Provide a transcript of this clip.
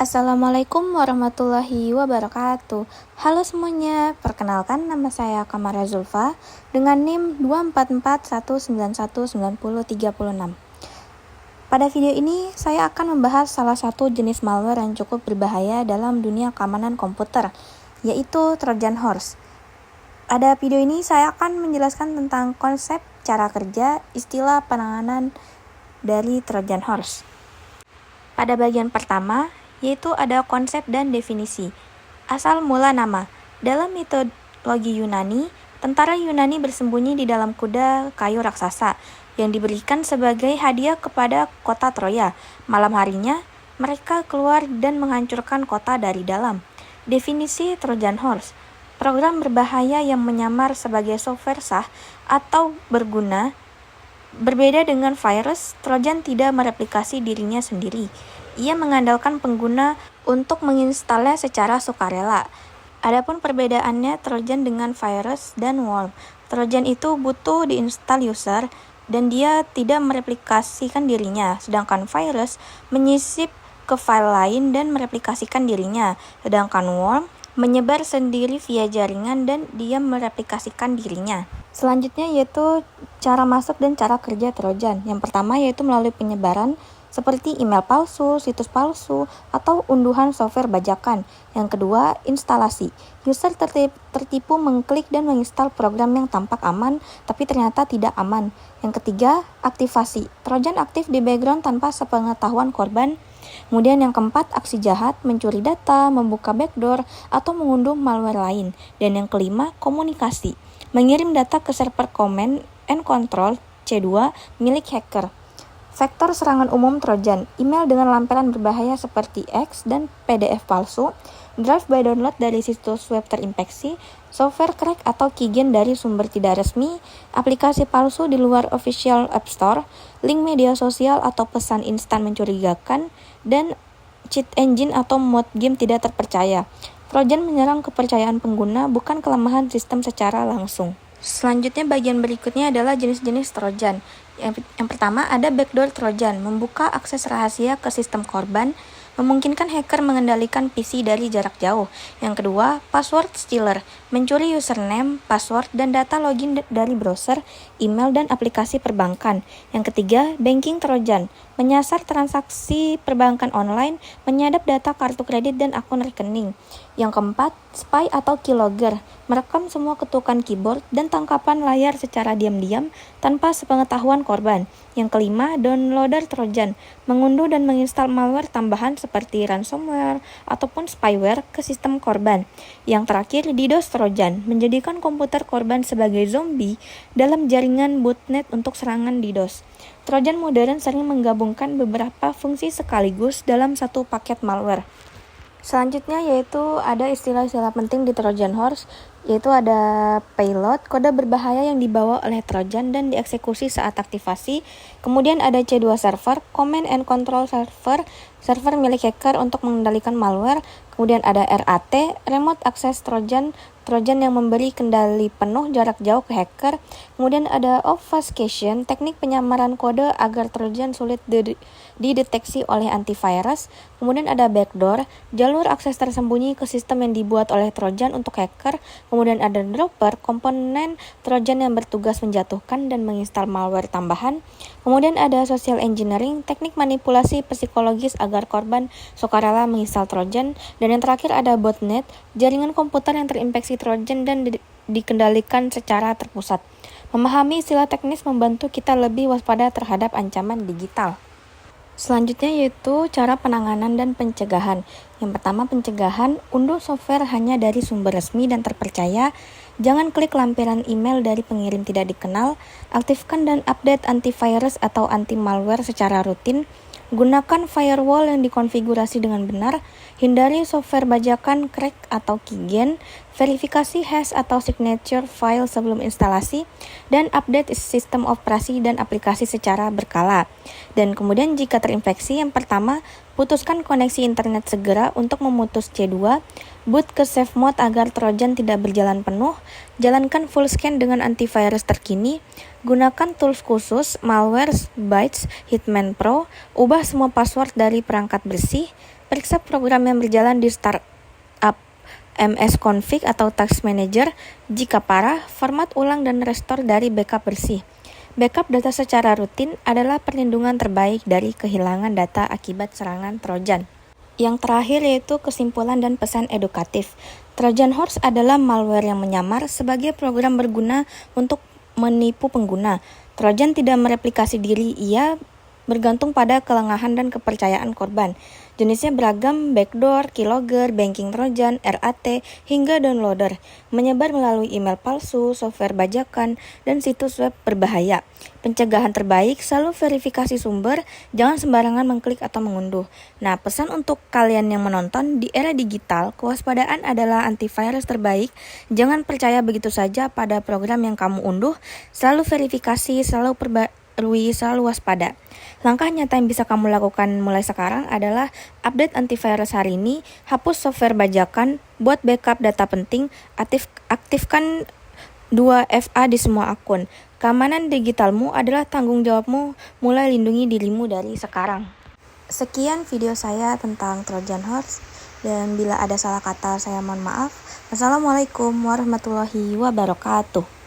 Assalamualaikum warahmatullahi wabarakatuh. Halo semuanya, perkenalkan nama saya Kamara Zulfa dengan NIM 24419190336. Pada video ini saya akan membahas salah satu jenis malware yang cukup berbahaya dalam dunia keamanan komputer, yaitu Trojan Horse. Pada video ini saya akan menjelaskan tentang konsep, cara kerja, istilah penanganan dari Trojan Horse. Pada bagian pertama, yaitu ada konsep dan definisi. Asal mula nama. Dalam mitologi Yunani, tentara Yunani bersembunyi di dalam kuda kayu raksasa yang diberikan sebagai hadiah kepada kota Troya. Malam harinya, mereka keluar dan menghancurkan kota dari dalam. Definisi Trojan Horse. Program berbahaya yang menyamar sebagai software sah atau berguna. Berbeda dengan virus, Trojan tidak mereplikasi dirinya sendiri. Ia mengandalkan pengguna untuk menginstalnya secara sukarela. Adapun perbedaannya Trojan dengan virus dan worm. Trojan itu butuh diinstal user dan dia tidak mereplikasikan dirinya, sedangkan virus menyisip ke file lain dan mereplikasikan dirinya, sedangkan worm menyebar sendiri via jaringan dan dia mereplikasikan dirinya. Selanjutnya yaitu cara masuk dan cara kerja Trojan. Yang pertama yaitu melalui penyebaran seperti email palsu, situs palsu, atau unduhan software bajakan. Yang kedua, instalasi. User tertipu mengklik dan menginstal program yang tampak aman, tapi ternyata tidak aman. Yang ketiga, aktivasi. Trojan aktif di background tanpa sepengetahuan korban. Kemudian yang keempat, aksi jahat, mencuri data, membuka backdoor, atau mengunduh malware lain. Dan yang kelima, komunikasi. Mengirim data ke server command and control C2 milik hacker. Vektor serangan umum Trojan, email dengan lampiran berbahaya seperti X dan PDF palsu, drive by download dari situs web terinfeksi, software crack atau keygen dari sumber tidak resmi, aplikasi palsu di luar official App Store, link media sosial atau pesan instan mencurigakan, dan cheat engine atau mod game tidak terpercaya. Trojan menyerang kepercayaan pengguna, bukan kelemahan sistem secara langsung. Selanjutnya bagian berikutnya adalah jenis-jenis Trojan. Yang pertama ada backdoor Trojan, membuka akses rahasia ke sistem korban, memungkinkan hacker mengendalikan PC dari jarak jauh. Yang kedua, password stealer, mencuri username, password, dan data login dari browser, email, dan aplikasi perbankan. Yang ketiga, banking Trojan, menyasar transaksi perbankan online, menyadap data kartu kredit dan akun rekening. Yang keempat, spy atau keylogger, merekam semua ketukan keyboard dan tangkapan layar secara diam-diam tanpa sepengetahuan korban. Yang kelima, downloader Trojan, mengunduh dan menginstal malware tambahan seperti ransomware ataupun spyware ke sistem korban. Yang terakhir, DDoS Trojan, menjadikan komputer korban sebagai zombie dalam jaringan botnet untuk serangan DDoS. Trojan modern sering menggabungkan beberapa fungsi sekaligus dalam satu paket malware. Selanjutnya yaitu ada istilah-istilah penting di Trojan Horse, yaitu ada payload, kode berbahaya yang dibawa oleh Trojan dan dieksekusi saat aktivasi. Kemudian ada C2 server, command and control server milik hacker untuk mengendalikan malware. Kemudian ada RAT, remote access Trojan yang memberi kendali penuh jarak jauh ke hacker. Kemudian ada obfuscation, teknik penyamaran kode agar Trojan sulit dideteksi oleh antivirus. Kemudian ada backdoor, jalur akses tersembunyi ke sistem yang dibuat oleh Trojan untuk hacker. Kemudian ada dropper, komponen Trojan yang bertugas menjatuhkan dan menginstal malware tambahan. Kemudian ada social engineering, teknik manipulasi psikologis agar korban sukarela menginstal Trojan. Dan yang terakhir ada botnet, jaringan komputer yang terinfeksi Trojan dan dikendalikan secara terpusat. Memahami istilah teknis membantu kita lebih waspada terhadap ancaman digital. Selanjutnya yaitu cara penanganan dan pencegahan. Yang pertama pencegahan, unduh software hanya dari sumber resmi dan terpercaya. Jangan klik lampiran email dari pengirim tidak dikenal. Aktifkan dan update antivirus atau anti-malware secara rutin. Gunakan firewall yang dikonfigurasi dengan benar. Hindari software bajakan, crack atau keygen. Verifikasi hash atau signature file sebelum instalasi. Dan update sistem operasi dan aplikasi secara berkala. Dan kemudian jika terinfeksi, yang pertama, putuskan koneksi internet segera untuk memutus C2. Boot ke safe mode agar Trojan tidak berjalan penuh. Jalankan full scan dengan antivirus terkini. Gunakan tools khusus, Malwarebytes, Hitman Pro. Ubah semua password dari perangkat bersih. Periksa program yang berjalan di startup MS Config atau Task Manager. Jika parah, format ulang dan restore dari backup bersih. Backup data secara rutin adalah perlindungan terbaik dari kehilangan data akibat serangan Trojan. Yang terakhir yaitu kesimpulan dan pesan edukatif. Trojan Horse adalah malware yang menyamar sebagai program berguna untuk menipu pengguna. Trojan tidak mereplikasi diri, ia bergantung pada kelengahan dan kepercayaan korban. Jenisnya beragam: backdoor, keylogger, banking trojan, RAT, hingga downloader. Menyebar melalui email palsu, software bajakan, dan situs web berbahaya. Pencegahan terbaik, selalu verifikasi sumber, jangan sembarangan mengklik atau mengunduh. Nah, pesan untuk kalian yang menonton, di era digital, kewaspadaan adalah antivirus terbaik. Jangan percaya begitu saja pada program yang kamu unduh, selalu verifikasi, selalu selalu waspada. Langkah nyata yang bisa kamu lakukan mulai sekarang adalah update antivirus hari ini, hapus software bajakan, buat backup data penting, aktifkan 2FA di semua akun. Keamanan digitalmu adalah tanggung jawabmu, mulai lindungi dirimu dari sekarang. Sekian video saya tentang Trojan Horse, dan bila ada salah kata saya mohon maaf. Assalamualaikum warahmatullahi wabarakatuh.